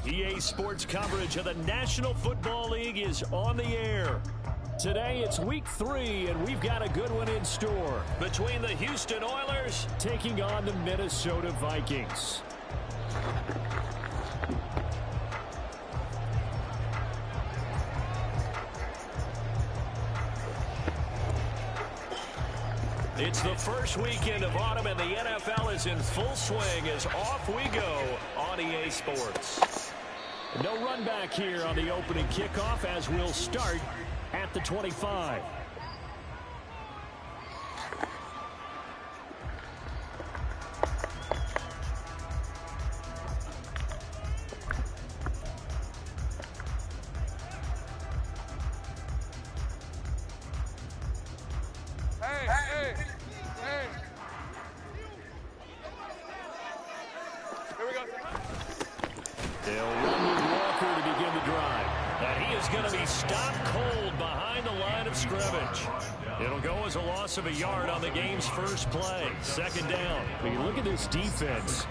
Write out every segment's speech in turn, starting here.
EA Sports coverage of the National Football League is on the air. Today it's week 3, and we've got a good one in store between the Houston Oilers taking on the Minnesota Vikings. It's the first weekend of autumn, and the NFL is in full swing as off we go on EA Sports. No run back here on the opening kickoff as we'll start at the 25. They'll run with Walker to begin the drive. And he is going to be stopped cold behind the line of scrimmage. It'll go as a loss of a yard on the game's first play. Second down. When you look at this defense,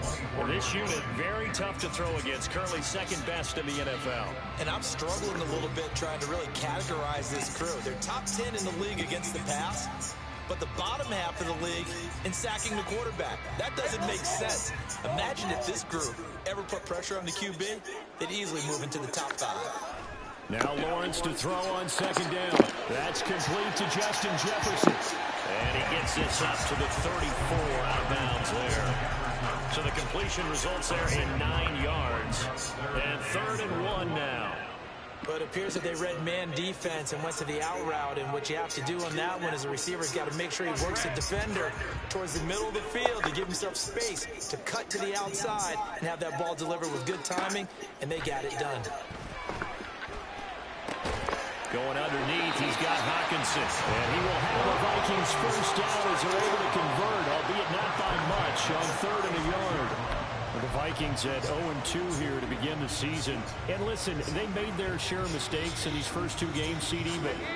this unit very tough to throw against. Currently second best in the NFL. And I'm struggling a little bit trying to really categorize this crew. They're top 10 in the league against the pass, but the bottom half of the league in sacking the quarterback. That doesn't make sense. Imagine if this group ever put pressure on the QB, they'd easily move into the top 5. Now Lawrence to throw on second down. That's complete to Justin Jefferson. And he gets this up to the 34 out of bounds there. So the completion results there in 9 yards. And 3rd and 1 now. But it appears that they read man defense and went to the out route, and what you have to do on that one is a receiver's got to make sure he works the defender towards the middle of the field to give himself space to cut to the outside and have that ball delivered with good timing, and they got it done. Going underneath, he's got Hockenson. And he will have the Vikings first down as they're able to convert, albeit not by much, on 3rd and a yard. The Vikings at 0-2 here to begin the season. And listen, they made their share of mistakes in these first 2 games, CD,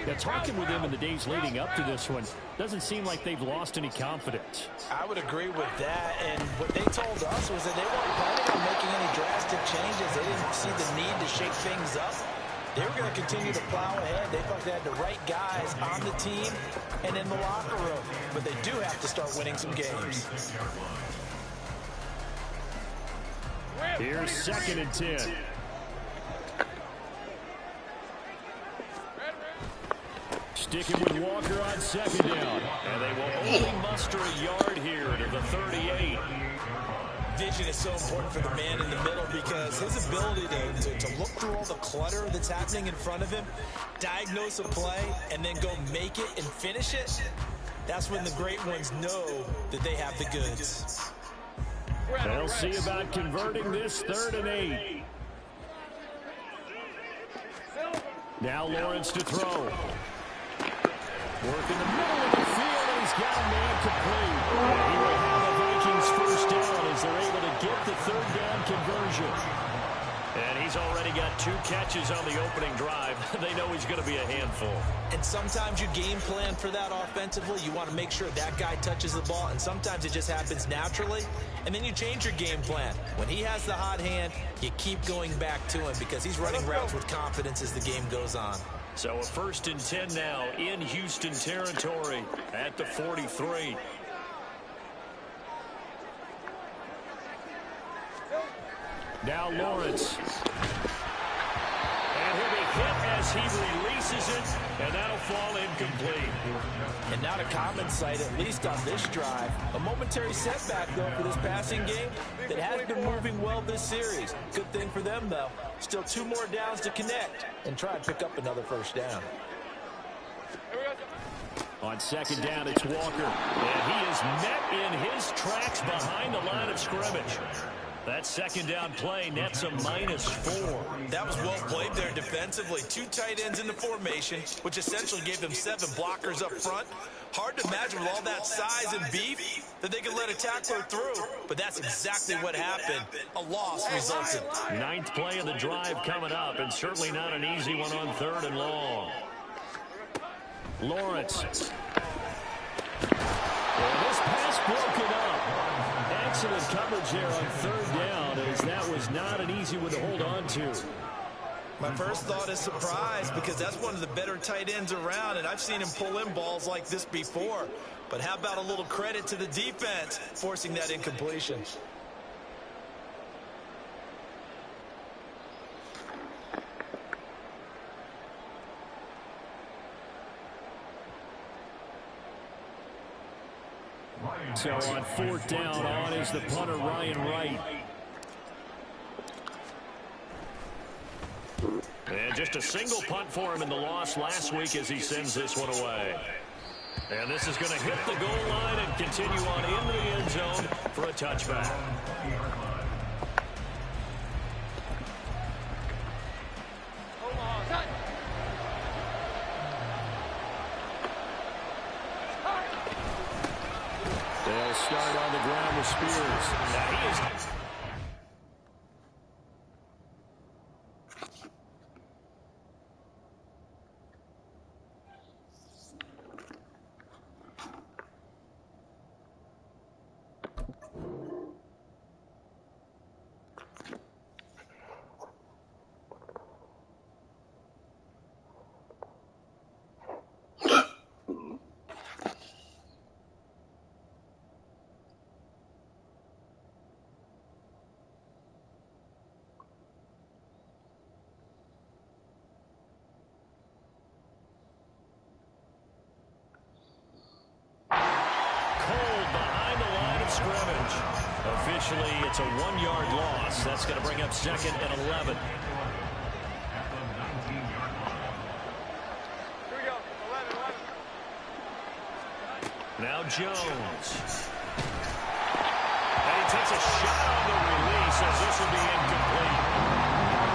but talking with them in the days leading up to this one, doesn't seem like they've lost any confidence. I would agree with that, and what they told us was that they weren't planning on making any drastic changes. They didn't see the need to shake things up. They were going to continue to plow ahead. They thought they had the right guys on the team and in the locker room, but they do have to start winning some games. Here's 2nd and 10. Sticking with Walker on second down. And they will only muster a yard here to the 38. Vision is so important for the man in the middle because his ability to look through all the clutter that's happening in front of him, diagnose a play, and then go make it and finish it, that's when the great ones know that they have the goods. They'll see about converting this 3rd and 8. Now Lawrence to throw. Work in the middle of the field, and he's got a man complete. And he will have the Vikings first down as they're able to get the 3rd down conversion. And he's already got 2 catches on the opening drive. They know he's going to be a handful. And sometimes you game plan for that offensively. You want to make sure that guy touches the ball, and sometimes it just happens naturally. And then you change your game plan. When he has the hot hand, you keep going back to him because he's running routes with confidence as the game goes on. So a 1st and 10 now in Houston territory at the 43. Now Lawrence. And he'll be hit as he releases it, and that'll fall incomplete. And not a common sight, at least on this drive. A momentary setback, though, for this passing game that has been moving well this series. Good thing for them, though. Still 2 more downs to connect and try and pick up another first down. On second down, it's Walker. And he is met in his tracks behind the line of scrimmage. That second down play nets a -4. That was well played there defensively. 2 tight ends in the formation, which essentially gave them 7 blockers up front. Hard to imagine with all that size and beef that they could let a tackler through. But that's exactly what happened. A loss resulted. 9th play of the drive coming up, and certainly not an easy one on 3rd and long. Lawrence. And this pass broken up. And excellent coverage there on third down, as that was not an easy one to hold on to. My first thought is surprise, because that's one of the better tight ends around, and I've seen him pull in balls like this before. But how about a little credit to the defense forcing that incompletion? So on fourth down, on is the punter, Ryan Wright. And just a single punt for him in the loss last week as he sends this one away. And this is going to hit the goal line and continue on into the end zone for a touchback. They'll start on the ground with Spears. Now he is... Officially, it's a 1-yard loss. That's going to bring up second and 11. Here we go. 11. Now Jones. And he takes a shot on the release as this will be incomplete.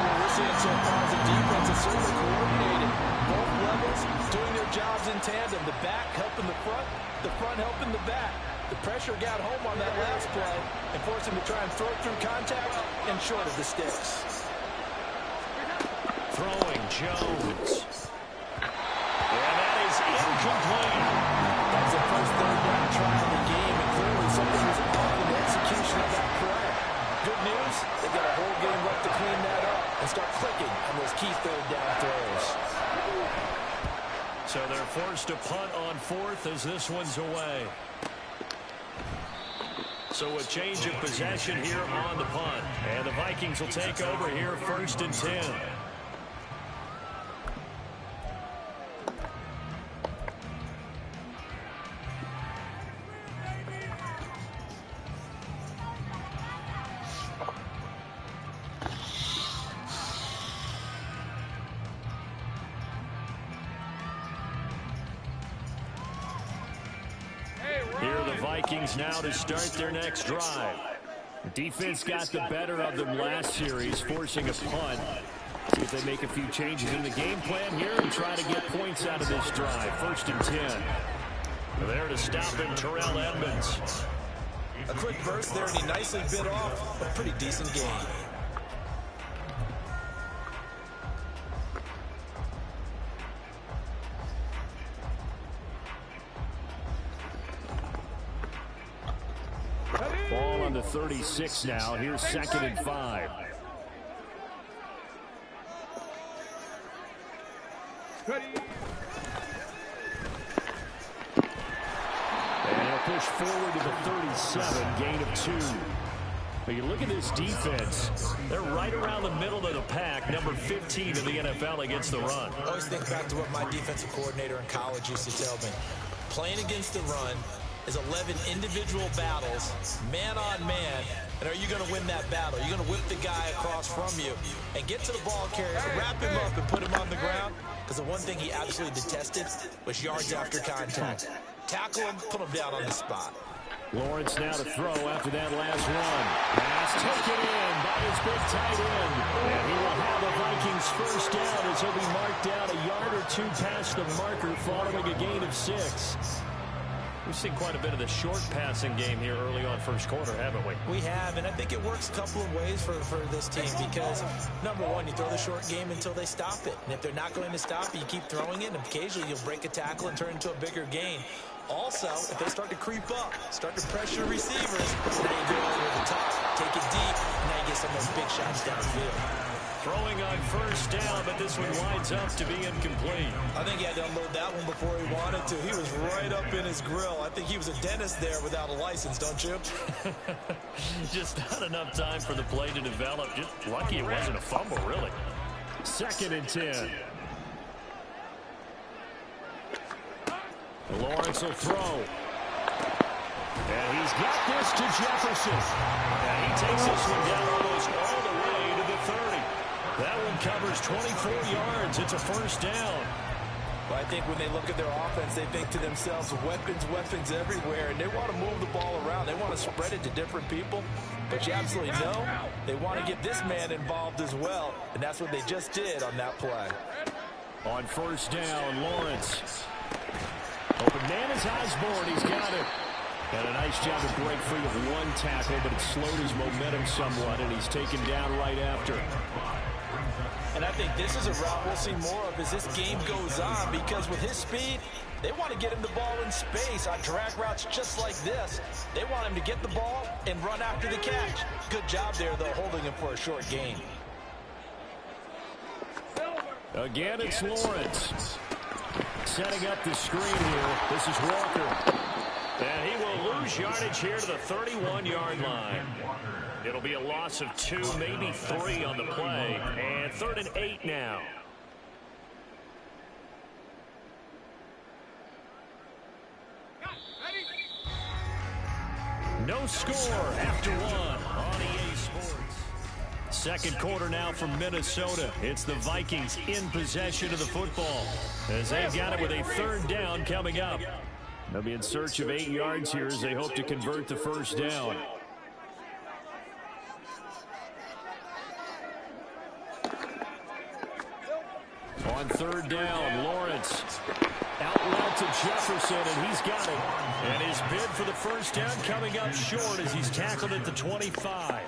What we're seeing so far as a defense is certainly coordinated. Both levels doing their jobs in tandem. The back helping the front helping the back. The pressure got home on that last play and forced him to try and throw through contact and short of the sticks. Throwing Jones. And that is incomplete. That's the first third down try of the game, and clearly something was off in the execution of that play. Good news, they've got a whole game left to clean that up and start clicking on those key third down throws. So they're forced to punt on fourth as this one's away. So a change of possession here on the punt. And the Vikings will take over here first and 10. Here are the Vikings now to start their next drive. Defense got the better of them last series, forcing a punt. See if they make a few changes in the game plan here and try to get points out of this drive. First and 10. There to stop him, Terrell Edmunds. A quick burst there, and he nicely bit off a pretty decent game. Ball on the 36 now. Here's second and 5. And he'll push forward to the 37, gain of 2. But you look at this defense, they're right around the middle of the pack, number 15 in the NFL against the run. I always think back to what my defensive coordinator in college used to tell me. Playing against the run is 11 individual battles, man on man, and are you going to win that battle? Are you going to whip the guy across from you and get to the ball carrier, wrap him up and put him on the ground? Because the one thing he absolutely detested was yards after contact. Tackle him, put him down on the spot. Lawrence now to throw after that last run. Pass taken in by his big tight end. And he will have the Vikings first down as he'll be marked down a yard or two past the marker following a gain of 6. We've seen quite a bit of the short passing game here early on first quarter, haven't we? We have, and I think it works a couple of ways for this team because, number one, you throw the short game until they stop it. And if they're not going to stop it, you keep throwing it, and occasionally you'll break a tackle and turn into a bigger gain. Also, if they start to creep up, start to pressure receivers, now you go over the top, take it deep, and now you get some of those big shots downfield. Throwing on first down, but this one winds up to be incomplete. I think he had to unload that one before he wanted to. He was right up in his grill. I think he was a dentist there without a license, don't you? Just not enough time for the play to develop. Just lucky it wasn't a fumble, really. 2nd and 10. Lawrence will throw. And he's got this to Jefferson. And he takes this one down almost all the way to the 30. That one covers 24 yards. It's a first down. Well, I think when they look at their offense, they think to themselves, weapons everywhere, and they want to move the ball around. They want to spread it to different people. But you absolutely know they want to get this man involved as well, and that's what they just did on that play. On first down, Lawrence. Open man is Osborne. He's got it. And a nice job to break free of one tackle, but it slowed his momentum somewhat, and he's taken down right after. And I think this is a route we'll see more of as this game goes on, because with his speed, they want to get him the ball in space on drag routes just like this. They want him to get the ball and run after the catch. Good job there, though, holding him for a short gain. Again, it's Lawrence. Setting up the screen here. This is Walker. And he will lose yardage here to the 31-yard line. It'll be a loss of 2, maybe 3 on the play. And 3rd and 8 now. No score after 1 on EA Sports. 2nd quarter now from Minnesota. It's the Vikings in possession of the football, as they've got it with a 3rd down coming up. They'll be in search of 8 yards here as they hope to convert the first down. On 3rd down, Lawrence out loud to Jefferson, and he's got it. And his bid for the first down coming up short as he's tackled at the 25.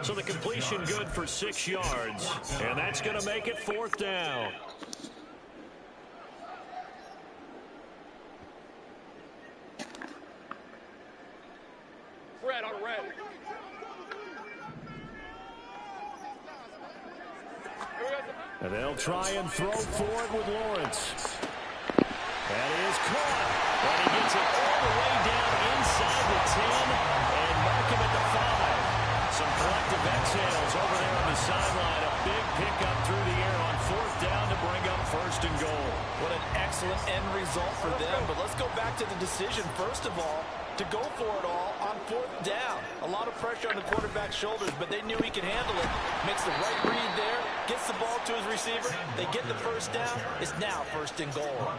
So the completion good for 6 yards, and that's going to make it 4th down. Red on red. And they'll try and throw for it with Lawrence. That is caught. But he gets it all the way down inside the 10 and mark him at the 5. Some collective exhales over there on the sideline. A big pickup through the air on 4th down to bring up 1st and goal. What an excellent end result for them. But let's go back to the decision, first of all, to go for it all on 4th down. A lot of pressure on the quarterback's shoulders, but they knew he could handle it. Makes the right read there, gets the ball to his receiver. They get the first down. It's now 1st and goal.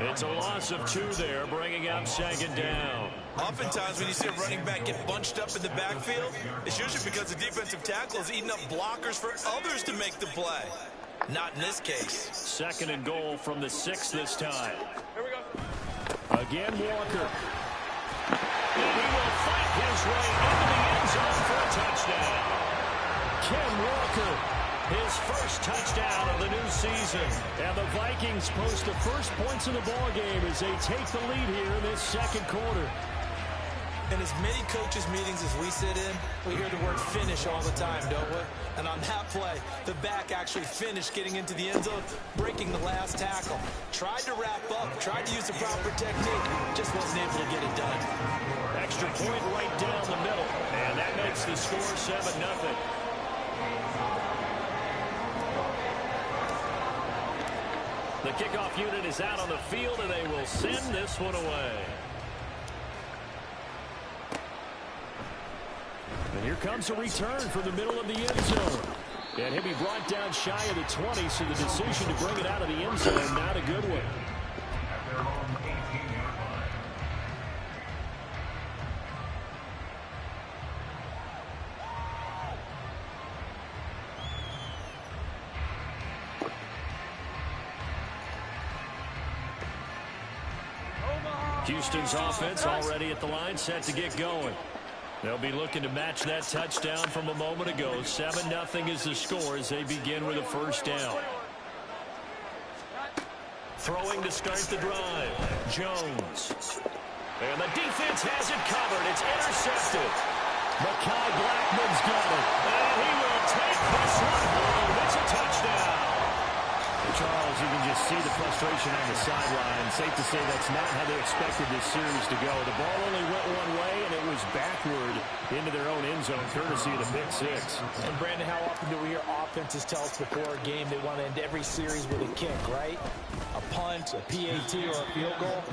It's a loss of 2 there, bringing up 2nd down. Oftentimes when you see a running back get bunched up in the backfield, it's usually because the defensive tackle is eating up blockers for others to make the play. Not in this case. 2nd and goal from the 6 this time. Here we go. Again, Walker. And he will fight his way into the end zone for a touchdown. Ken Walker, his first touchdown of the new season. And the Vikings post the first points of the ballgame as they take the lead here in this 2nd quarter. In as many coaches' meetings as we sit in, we hear the word finish all the time, don't we? And on that play, the back actually finished getting into the end zone, breaking the last tackle. Tried to wrap up, tried to use the proper technique, just wasn't able to get it done. Extra point right down the middle, and that makes the score 7-0. The kickoff unit is out on the field, and they will send this one away. And here comes a return from the middle of the end zone. And he'll be brought down shy of the 20, so the decision to bring it out of the end zone, not a good one. Houston's offense already at the line, set to get going. They'll be looking to match that touchdown from a moment ago. 7-0 is the score as they begin with a first down. Throwing to start the drive. Jones. And the defense has it covered. It's intercepted. Mekhi Blackmon's got it. And he will take this one home. It's a touchdown. And Charles, you can just see the frustration on the sideline. Safe to say that's not how they expected this series to go. The ball only went one way, and it was backward into their own end zone, courtesy of the pick six. And, Brandon, how often do we hear offenses tell us before a game they want to end every series with a kick, right? A punt, a PAT, or a field goal.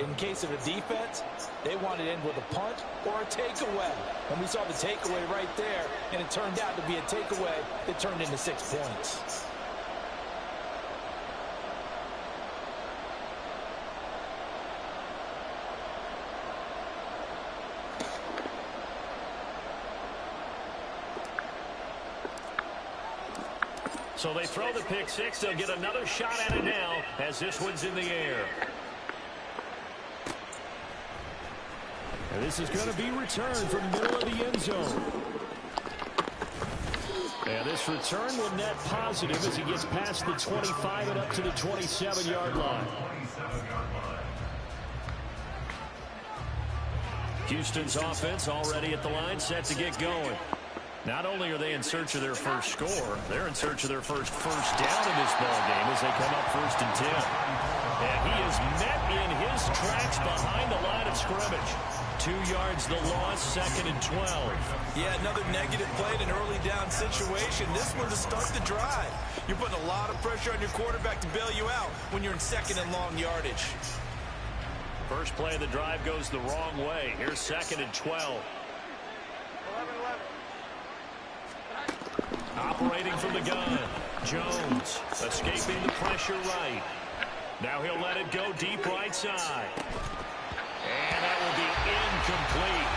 In case of a defense, they want to end with a punt or a takeaway. And we saw the takeaway right there, and it turned out to be a takeaway that turned into 6 points. So they throw the pick six. They'll get another shot at it now as this one's in the air. And this is going to be returned from the middle of the end zone. And this return will net positive as he gets past the 25 and up to the 27-yard line. Houston's offense already at the line, set to get going. Not only are they in search of their first score, they're in search of their first down in this ball game as they come up 1st and 10. And he is met in his tracks behind the line of scrimmage. 2 yards the loss, 2nd and 12. Yeah, another negative play in an early down situation. This one to start the drive. You're putting a lot of pressure on your quarterback to bail you out when you're in 2nd and long yardage. First play of the drive goes the wrong way. Here's 2nd and 12. Operating from the gun. Jones escaping the pressure right. Now he'll let it go deep right side. And that will be incomplete.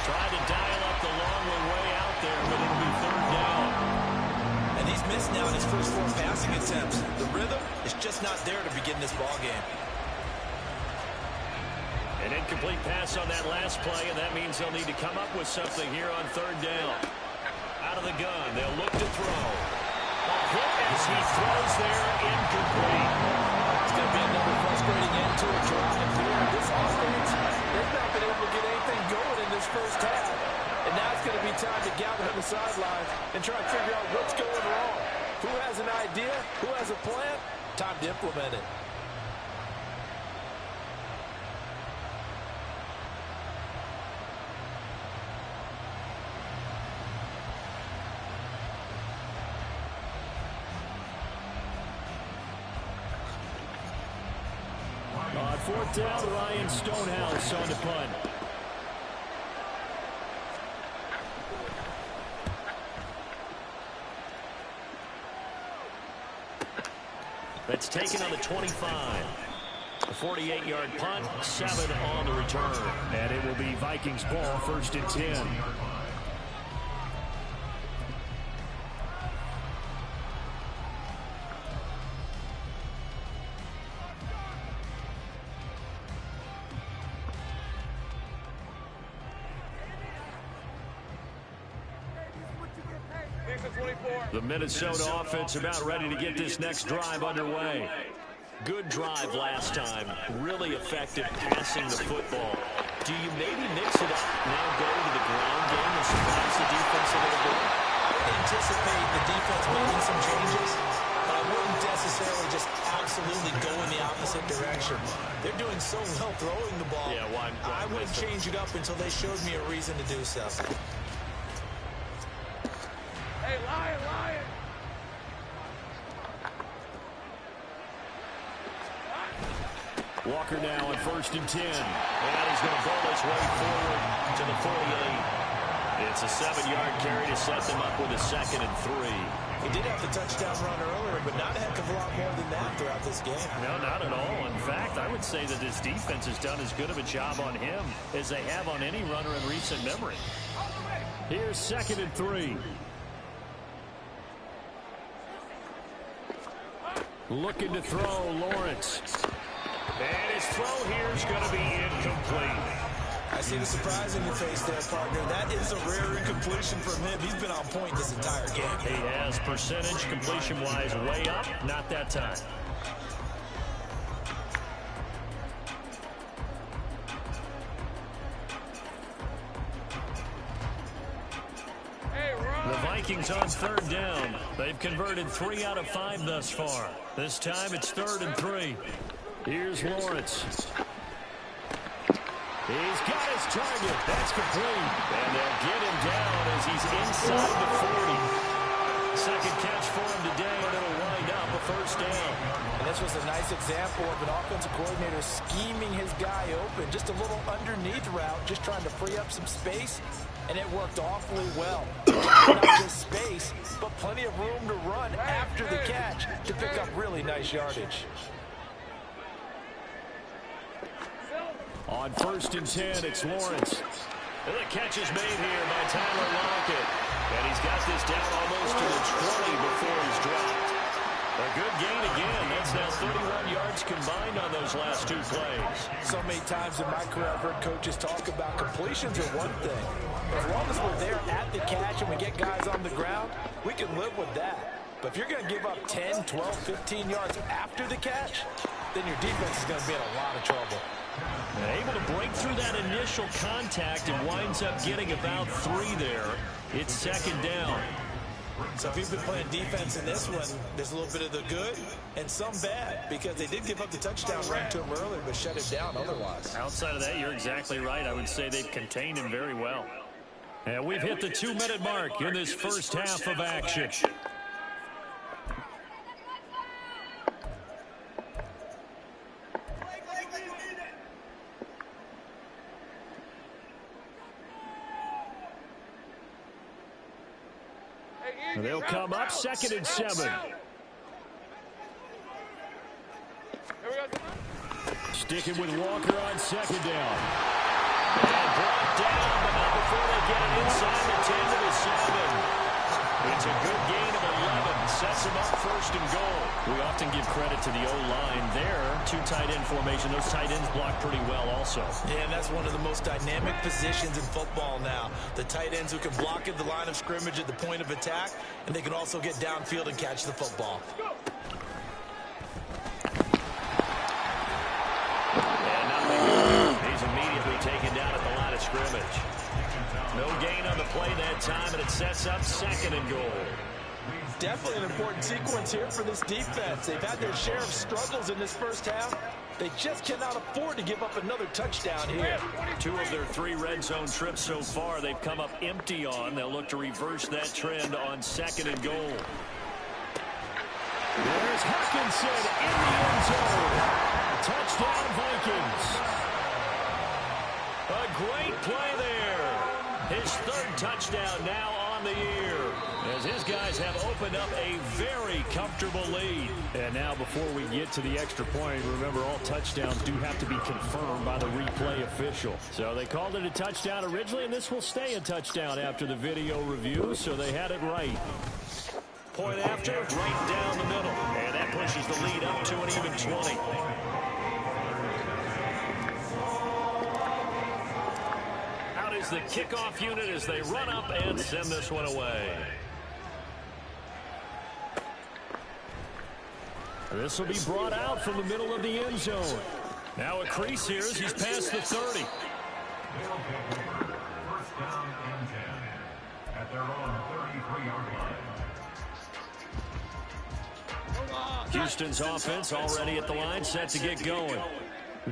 Tried to dial up the long way out there, but it'll be 3rd down. And he's missed now in his first 4 passing attempts. The rhythm is just not there to begin this ball game. An incomplete pass on that last play, and that means they'll need to come up with something here on 3rd down. Out of the gun, they'll look to throw. A hit as he throws there, incomplete. It's going to be another frustrating end to a drive here. This offense, they've not been able to get anything going in this first half. And now it's going to be time to gather on the sidelines and try to figure out what's going wrong. Who has an idea? Who has a plan? Time to implement it. On 4th down, Ryan Stonehouse on the punt. That's taken on the 25. A 48-yard punt, 7 on the return. And it will be Vikings ball, 1st and 10. The Minnesota offense about ready to get this next drive underway. Good drive last time. Really effective passing the football. Do you maybe mix it up, now go to the ground game and surprise the defense a little bit? I would anticipate the defense making some changes, but I wouldn't necessarily just absolutely go in the opposite direction. They're doing so well throwing the ball. Yeah, why I wouldn't change it up until they showed me a reason to do so. Hey, Lion! Walker now on 1st and 10. And he's going to bowl his way forward to the 48. It's a 7-yard carry to set them up with a 2nd and 3. He did have the touchdown run earlier, but not a heck of a lot more than that throughout this game. No, not at all. In fact, I would say that this defense has done as good of a job on him as they have on any runner in recent memory. Here's 2nd and 3. Looking to throw, Lawrence. And his throw here is going to be incomplete. I see the surprise in your face there, partner. That is a rare incompletion from him. He's been on point this entire game. He has percentage completion-wise way up. Not that time. Vikings on third down. They've converted 3 out of 5 thus far. This time it's 3rd and 3. Here's Lawrence. He's got his target. That's complete. And they'll get him down as he's inside the 40. Second catch for him today, and it'll wind up a first down. And this was a nice example of an offensive coordinator scheming his guy open. Just a little underneath route, just trying to free up some space, and it worked awfully well. Not just space, but plenty of room to run after the catch to pick up really nice yardage. On 1st and 10, it's Lawrence. And the catch is made here by Tyler Lockett. And he's got this down almost to the 20 before he's dropped. A good gain again. That's now 31 yards combined on those last 2 plays. So many times in my career I've heard coaches talk about completions are one thing. As long as we're there at the catch and we get guys on the ground, we can live with that. But if you're going to give up 10, 12, 15 yards after the catch, then your defense is going to be in a lot of trouble. Able to break through that initial contact and winds up getting about 3 there. It's 2nd down. So if you've been playing defense in this one, there's a little bit of the good and some bad, because they did give up the touchdown run to him earlier, but shut it down otherwise. Outside of that, you're exactly right. I would say they've contained him very well. And we've hit the 2-minute mark in this first half of action. They'll come up 2nd and 7. Sticking with Walker on 2nd down. And brought down, but not before they get it inside the 10 to the 7. It's a good gain of 11. Sets them up 1st and goal. We often give credit to the O-line there. 2 tight end formation. Those tight ends block pretty well also. Yeah, and that's one of the most dynamic positions in football now. The tight ends who can block at the line of scrimmage at the point of attack, and they can also get downfield and catch the football. And now he's immediately taken down at the line of scrimmage. No gain on the play that time, and it sets up 2nd and goal. Definitely an important sequence here for this defense. They've had their share of struggles in this first half. They just cannot afford to give up another touchdown here. 2 of their 3 red zone trips so far they've come up empty on. They'll look to reverse that trend on 2nd and goal. There's Hawkinson in the end zone. Touchdown Vikings. A great play there. His 3rd touchdown now on the year, as his guys have opened up a very comfortable lead. And now before we get to the extra point, remember all touchdowns do have to be confirmed by the replay official. So they called it a touchdown originally, and this will stay a touchdown after the video review, so they had it right. Point after, right down the middle. And that pushes the lead up to an even 20. Is the kickoff unit as they run up and send this one away. This will be brought out from the middle of the end zone. Now a crease here as he's past the 30. First down and 10 at their own 33-yard line. Houston's offense already at the line, set to get going.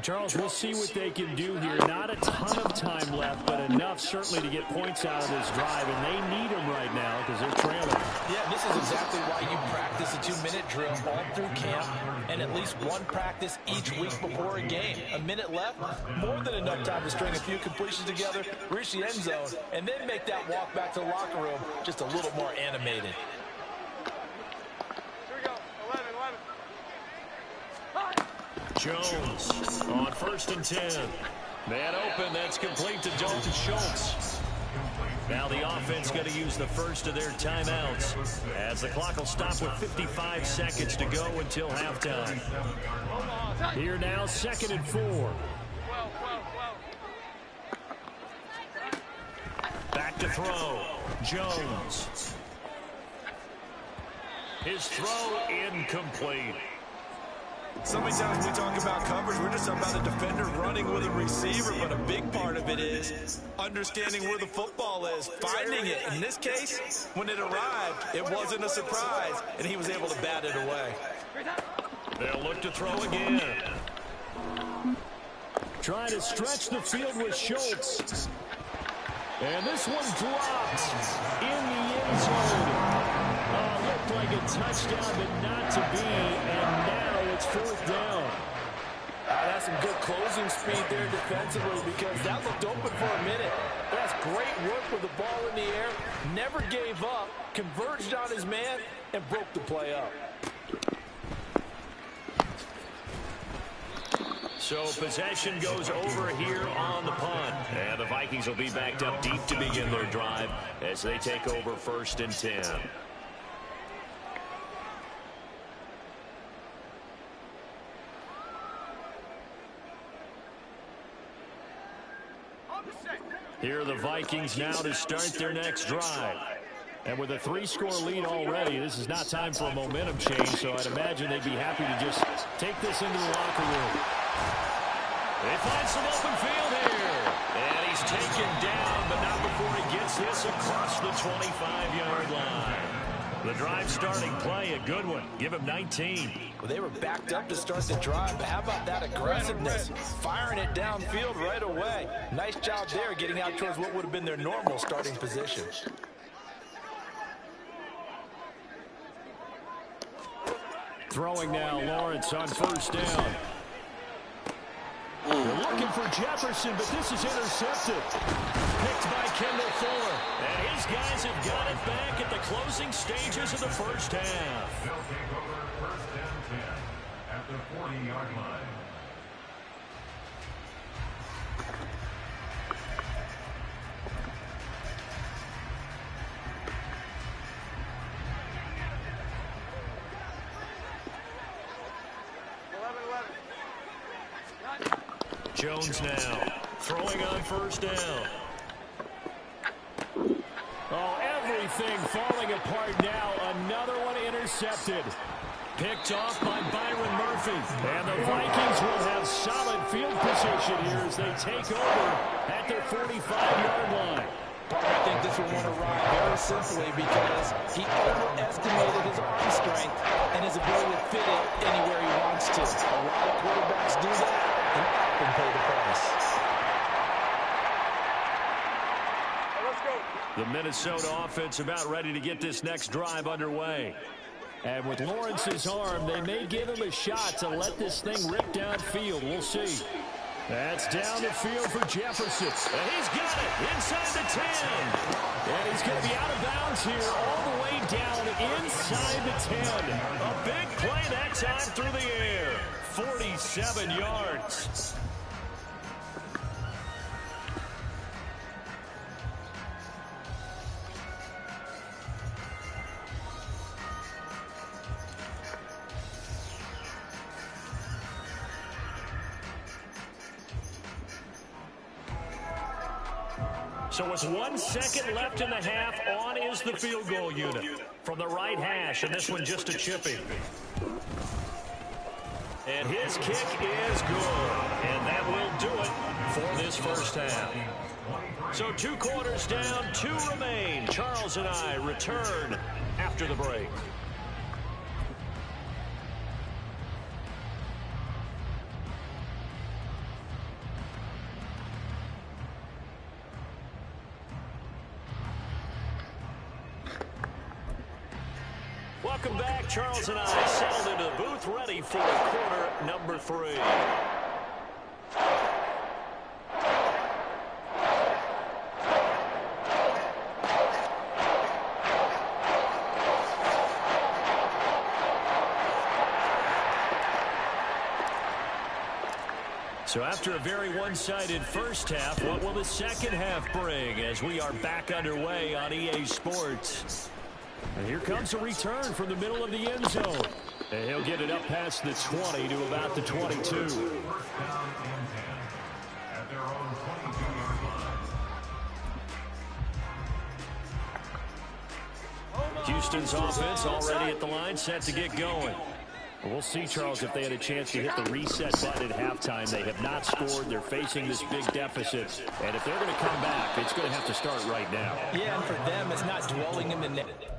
Charles, we'll see what they can do here. Not a ton of time left, but enough certainly to get points out of this drive, and they need them right now because they're trailing. Yeah, this is exactly why you practice a 2-minute drill all through camp and at least one practice each week before a game. A minute left, more than enough time to string a few completions together, reach the end zone, and then make that walk back to the locker room just a little more animated. Jones on 1st and 10. Man open, that's complete to Dalton Schultz. Now the offense going to use the first of their timeouts as the clock will stop with 55 seconds to go until halftime. Here now, 2nd and 4. Back to throw. Jones. His throw incomplete. So many times we talk about coverage, we're just talking about a defender running with a receiver, but a big part of it is understanding where the football is, finding it. In this case, when it arrived, it wasn't a surprise, and he was able to bat it away. They'll look to throw again. Trying to stretch the field with Schultz. And this one dropped in the end zone. Looked like a touchdown, but not to be. And now it's fourth down. That's some good closing speed there defensively because that looked open for a minute. That's great work with the ball in the air. Never gave up, converged on his man, and broke the play up. So possession goes over here on the punt. And the Vikings will be backed up deep to begin their drive as they take over 1st and 10. Here are the Vikings now to start their next drive. And with a 3-score lead already, this is not time for a momentum change, so I'd imagine they'd be happy to just take this into the locker room. They find some open field here. And he's taken down, but not before he gets this across the 25-yard line. The drive starting play, a good one. Give him 19. Well, they were backed up to start the drive, but how about that aggressiveness? Firing it downfield right away. Nice job there getting out towards what would have been their normal starting position. Throwing now, Lawrence on 1st down. They're looking for Jefferson, but this is intercepted. Picked by Kendall Fuller. And his guys have got it back at the closing stages of the 1st half. They'll take over 1st and 10 at the 40-yard line. Jones now throwing on 1st down. Oh, everything falling apart now. Another one intercepted. Picked off by Byron Murphy. And the Vikings will have solid field position here as they take over at their 45-yard line. I think this will want to ride very simply because he overestimated his arm strength and his ability to fit it anywhere he wants to. A lot of quarterbacks do that and often pay the price. Let's go. The Minnesota offense about ready to get this next drive underway. And with Lawrence's arm, they may give him a shot to let this thing rip downfield. We'll see. That's down the field for Jefferson. And he's got it inside the 10. And he's going to be out of bounds here all the way down inside the 10. A big play that time through the air. 47 yards. So with 1 second left in the half, on is the field goal unit from the right hash, and this one just a chipping. And his kick is good, and that will do it for this 1st half. So 2 quarters down, 2 remain. Charles and I return after the break. Welcome back. Charles and I settled into the booth, ready for quarter number 3. So after a very one-sided first half, what will the second half bring as we are back underway on EA Sports? And here comes a return from the middle of the end zone. And he'll get it up past the 20 to about the 22. 1st down and 10 at their own 22-yard line. Houston's offense already at the line, set to get going. We'll see, Charles, if they had a chance to hit the reset button at halftime. They have not scored. They're facing this big deficit. And if they're going to come back, it's going to have to start right now. Yeah, and for them, it's not dwelling in the net.